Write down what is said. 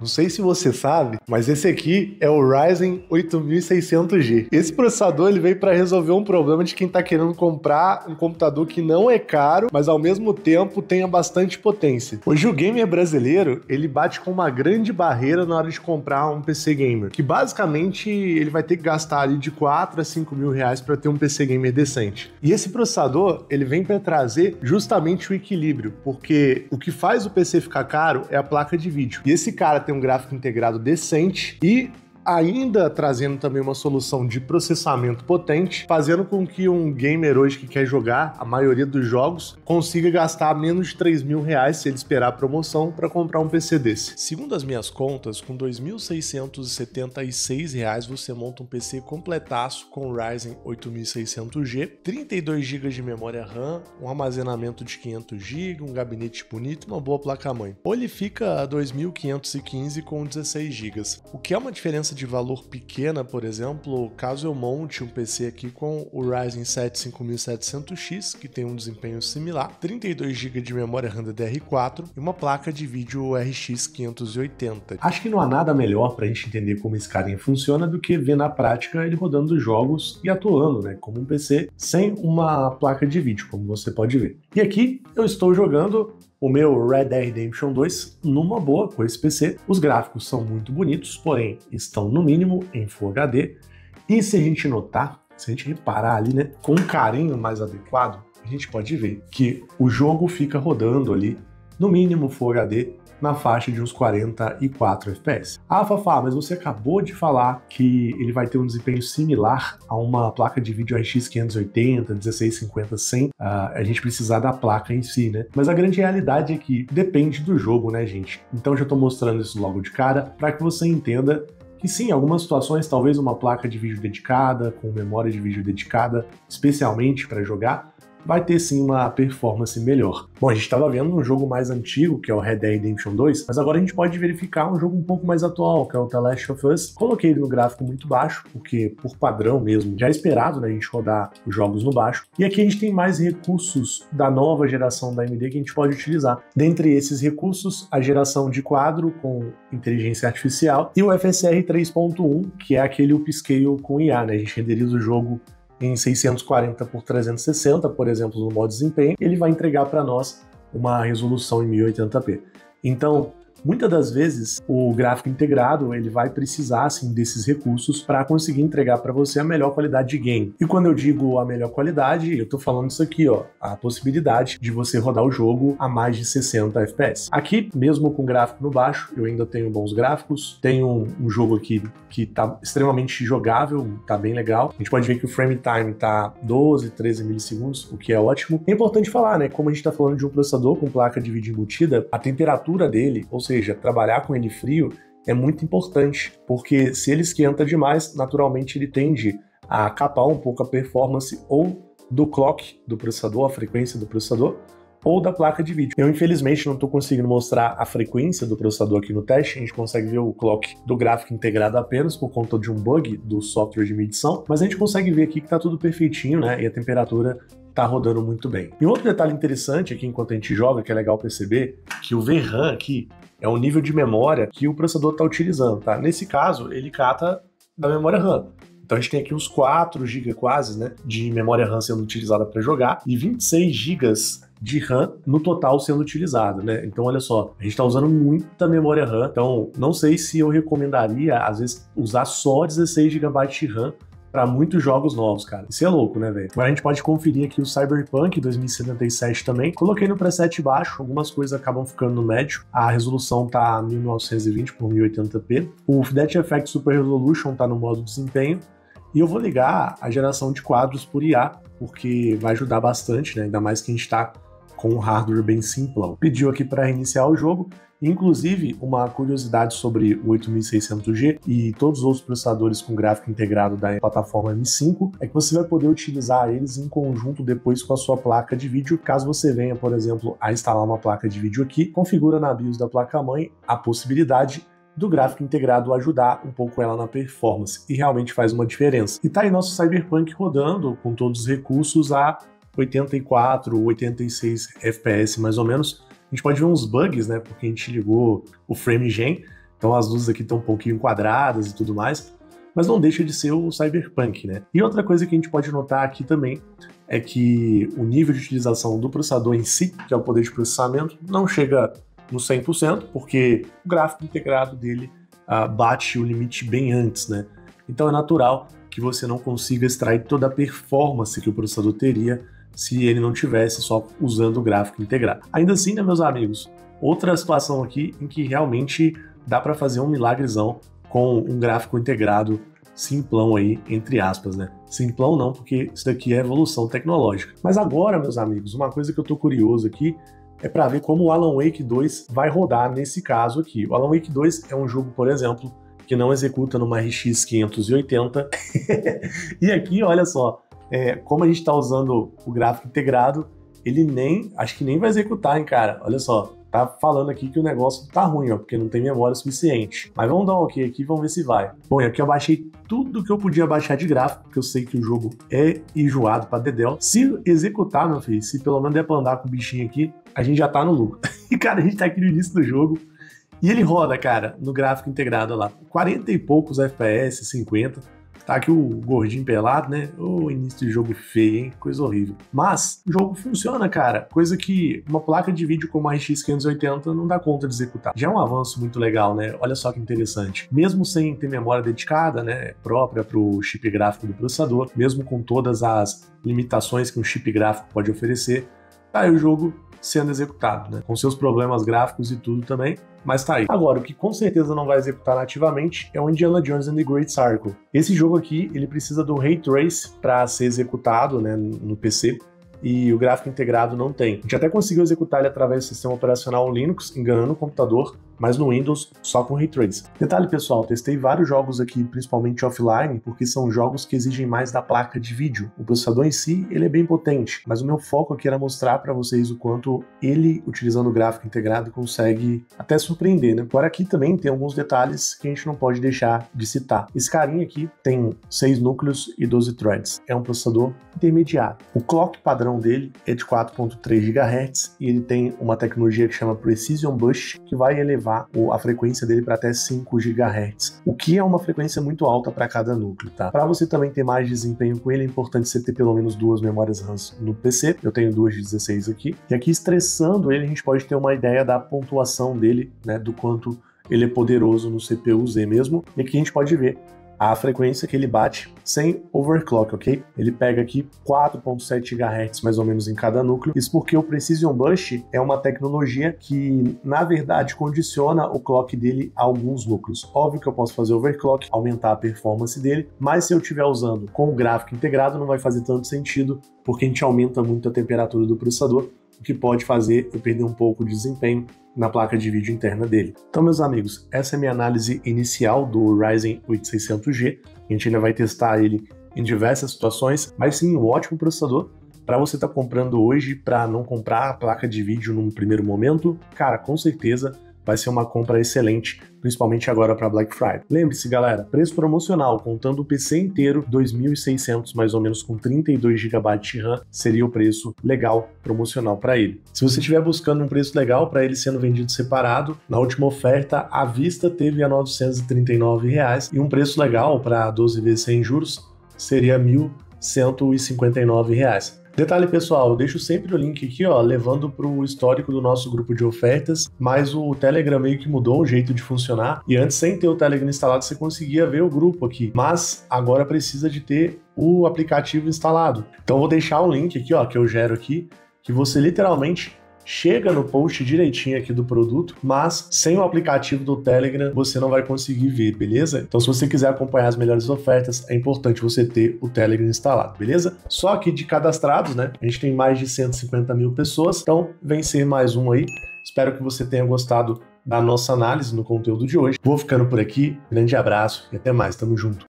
Não sei se você sabe, mas esse aqui é o Ryzen 8600G. Esse processador ele veio para resolver um problema de quem está querendo comprar um computador que não é caro, mas ao mesmo tempo tenha bastante potência. Hoje o gamer brasileiro, ele bate com uma grande barreira na hora de comprar um PC gamer, que basicamente ele vai ter que gastar ali de 4 a 5 mil reais para ter um PC gamer decente. E esse processador, ele vem para trazer justamente o equilíbrio, porque o que faz o PC ficar caro é a placa de vídeo. E esse cara tem um gráfico integrado decente e ainda trazendo também uma solução de processamento potente, fazendo com que um gamer hoje que quer jogar a maioria dos jogos consiga gastar menos de 3 mil reais se ele esperar a promoção para comprar um PC desse. Segundo as minhas contas, com 2.676 reais você monta um PC completaço com Ryzen 8600G, 32 GB de memória RAM, um armazenamento de 500 GB, um gabinete bonito e uma boa placa-mãe. Ou ele fica a 2.515 com 16 GB, o que é uma diferença de valor pequena, por exemplo, caso eu monte um PC aqui com o Ryzen 7 5700X, que tem um desempenho similar, 32 GB de memória RAM DDR4 e uma placa de vídeo RX 580. Acho que não há nada melhor para a gente entender como esse carinha funciona do que ver na prática ele rodando os jogos e atuando, né, como um PC sem uma placa de vídeo, como você pode ver. E aqui eu estou jogando o meu Red Dead Redemption 2 numa boa com esse PC. Os gráficos são muito bonitos, porém estão no mínimo em Full HD. E se a gente notar, se a gente reparar ali, né, com um carinho mais adequado, a gente pode ver que o jogo fica rodando ali no mínimo Full HD na faixa de uns 44 FPS. Ah, Fafá, mas você acabou de falar que ele vai ter um desempenho similar a uma placa de vídeo RX 580, 1650 sem a gente precisar da placa em si, né? Mas a grande realidade é que depende do jogo, né, gente? Então já tô mostrando isso logo de cara para que você entenda que sim, em algumas situações, talvez uma placa de vídeo dedicada, com memória de vídeo dedicada, especialmente para jogar, vai ter sim uma performance melhor. Bom, a gente estava vendo um jogo mais antigo, que é o Red Dead Redemption 2, mas agora a gente pode verificar um jogo um pouco mais atual, que é o The Last of Us. Coloquei ele no gráfico muito baixo, porque por padrão mesmo, já é esperado, né, a gente rodar os jogos no baixo. E aqui a gente tem mais recursos da nova geração da AMD que a gente pode utilizar. Dentre esses recursos, a geração de quadro com inteligência artificial e o FSR 3.1, que é aquele upscale com IA, né? A gente renderiza o jogo em 640 por 360, por exemplo, no modo desempenho, ele vai entregar para nós uma resolução em 1080p. Então, muitas das vezes, o gráfico integrado ele vai precisar assim, desses recursos para conseguir entregar para você a melhor qualidade de game. E quando eu digo a melhor qualidade, eu estou falando isso aqui, ó, a possibilidade de você rodar o jogo a mais de 60 FPS. Aqui, mesmo com gráfico no baixo, eu ainda tenho bons gráficos, tenho um jogo aqui que está extremamente jogável, está bem legal. A gente pode ver que o frame time está 12, 13 milissegundos, o que é ótimo. É importante falar, né, como a gente está falando de um processador com placa de vídeo embutida, a temperatura dele, ou seja, trabalhar com ele frio é muito importante, porque se ele esquenta demais, naturalmente ele tende a capar um pouco a performance ou do clock do processador, a frequência do processador, ou da placa de vídeo. Eu, infelizmente, não estou conseguindo mostrar a frequência do processador aqui no teste, a gente consegue ver o clock do gráfico integrado apenas por conta de um bug do software de medição, mas a gente consegue ver aqui que está tudo perfeitinho, né, e a temperatura tá rodando muito bem. E um outro detalhe interessante aqui enquanto a gente joga, que é legal perceber, que o VRAM aqui é o nível de memória que o processador está utilizando, tá? Nesse caso, ele cata da memória RAM. Então a gente tem aqui uns 4 GB quase, né, de memória RAM sendo utilizada para jogar e 26 GB de RAM no total sendo utilizado, né? Então olha só, a gente está usando muita memória RAM, então não sei se eu recomendaria, às vezes, usar só 16 GB de RAM para muitos jogos novos, cara. Isso é louco, né, velho? Agora a gente pode conferir aqui o Cyberpunk 2077 também. Coloquei no preset baixo, algumas coisas acabam ficando no médio. A resolução tá 1920 por 1080p. O Fidelity Effect Super Resolution tá no modo desempenho. E eu vou ligar a geração de quadros por IA, porque vai ajudar bastante, né? Ainda mais que a gente tá com um hardware bem simplão. Pediu aqui para reiniciar o jogo. Inclusive, uma curiosidade sobre o 8600G e todos os outros processadores com gráfico integrado da plataforma M5 é que você vai poder utilizar eles em conjunto depois com a sua placa de vídeo. Caso você venha, por exemplo, a instalar uma placa de vídeo aqui, configura na BIOS da placa-mãe a possibilidade do gráfico integrado ajudar um pouco ela na performance, e realmente faz uma diferença. E tá aí nosso Cyberpunk rodando com todos os recursos a 84, 86 FPS mais ou menos. A gente pode ver uns bugs, né, porque a gente ligou o frame gen, Então as luzes aqui estão um pouquinho quadradas e tudo mais, mas não deixa de ser o Cyberpunk, né? E outra coisa que a gente pode notar aqui também é que o nível de utilização do processador em si, que é o poder de processamento, não chega no 100%, porque o gráfico integrado dele bate o limite bem antes, né? Então é natural que você não consiga extrair toda a performance que o processador teria se ele não tivesse só usando o gráfico integrado. Ainda assim, né, meus amigos, outra situação aqui em que realmente dá para fazer um milagrezão com um gráfico integrado simplão aí, entre aspas, né? Simplão não, porque isso daqui é evolução tecnológica. Mas agora, meus amigos, uma coisa que eu tô curioso aqui é para ver como o Alan Wake 2 vai rodar nesse caso aqui. O Alan Wake 2 é um jogo, por exemplo, que não executa numa RX 580. E aqui, olha só, como a gente está usando o gráfico integrado, ele acho que nem vai executar, hein, cara? Olha só, tá falando aqui que o negócio tá ruim, ó, porque não tem memória suficiente. Mas vamos dar um ok aqui e vamos ver se vai. Bom, e aqui eu baixei tudo que eu podia baixar de gráfico, porque eu sei que o jogo é enjoado pra dedéu. Se executar, meu filho, se pelo menos der pra andar com o bichinho aqui, a gente já tá no lucro. E, cara, a gente tá aqui no início do jogo, e ele roda, cara, no gráfico integrado lá, 40 e poucos FPS, 50. Tá aqui o gordinho pelado, né? Ô, início de jogo feio, hein? Coisa horrível. Mas o jogo funciona, cara. Coisa que uma placa de vídeo como a RX 580 não dá conta de executar. Já é um avanço muito legal, né? Olha só que interessante. Mesmo sem ter memória dedicada, né? Própria pro chip gráfico do processador, mesmo com todas as limitações que um chip gráfico pode oferecer, tá aí o jogo sendo executado, né? Com seus problemas gráficos e tudo também, mas tá aí. Agora, o que com certeza não vai executar nativamente é o Indiana Jones and the Great Circle. Esse jogo aqui, ele precisa do Ray Trace para ser executado, né, no PC, e o gráfico integrado não tem. A gente até conseguiu executar ele através do sistema operacional Linux, enganando o computador, mas no Windows só com Ray Trace. Detalhe, pessoal, testei vários jogos aqui, principalmente offline, porque são jogos que exigem mais da placa de vídeo. O processador em si, ele é bem potente, mas o meu foco aqui era mostrar para vocês o quanto ele, utilizando o gráfico integrado, consegue até surpreender, né? Agora aqui também tem alguns detalhes que a gente não pode deixar de citar. Esse carinha aqui tem 6 núcleos e 12 threads. É um processador intermediário. O clock padrão dele é de 4.3 GHz e ele tem uma tecnologia que chama Precision Boost, que vai elevar a frequência dele para até 5 GHz, o que é uma frequência muito alta para cada núcleo, tá? Para você também ter mais desempenho com ele, é importante você ter pelo menos 2 memórias RAM no PC. Eu tenho 2 de 16 aqui. E aqui, estressando ele, a gente pode ter uma ideia da pontuação dele, né? Do quanto ele é poderoso no CPU-Z mesmo. E aqui a gente pode ver a frequência que ele bate sem overclock, ok? Ele pega aqui 4.7 GHz mais ou menos em cada núcleo. Isso porque o Precision Boost é uma tecnologia que, na verdade, condiciona o clock dele a alguns núcleos. Óbvio que eu posso fazer overclock, aumentar a performance dele, mas se eu estiver usando com o gráfico integrado não vai fazer tanto sentido, porque a gente aumenta muito a temperatura do processador, o que pode fazer eu perder um pouco de desempenho na placa de vídeo interna dele. Então, meus amigos, essa é a minha análise inicial do Ryzen 8600G. A gente ainda vai testar ele em diversas situações, mas sim, um ótimo processador para você estar comprando hoje, para não comprar a placa de vídeo num primeiro momento. Cara, com certeza vai ser uma compra excelente, principalmente agora para Black Friday. Lembre-se, galera, preço promocional, contando o PC inteiro, 2.600 mais ou menos, com 32 GB de RAM, seria o preço legal promocional para ele. Se você estiver buscando um preço legal para ele sendo vendido separado, na última oferta, à vista teve a R$ 939 e um preço legal para 12 vezes sem juros seria R$ 1.159. Detalhe, pessoal, eu deixo sempre o link aqui, ó, levando para o histórico do nosso grupo de ofertas, mas o Telegram meio que mudou o jeito de funcionar, e antes, sem ter o Telegram instalado, você conseguia ver o grupo aqui, mas agora precisa de ter o aplicativo instalado. Então eu vou deixar o link aqui, ó, que eu gero aqui, que você literalmente chega no post direitinho aqui do produto, mas sem o aplicativo do Telegram você não vai conseguir ver, beleza? Então se você quiser acompanhar as melhores ofertas, é importante você ter o Telegram instalado, beleza? Só aqui de cadastrados, né? A gente tem mais de 150 mil pessoas, então vem ser mais um aí. Espero que você tenha gostado da nossa análise no conteúdo de hoje. Vou ficando por aqui, grande abraço e até mais, tamo junto.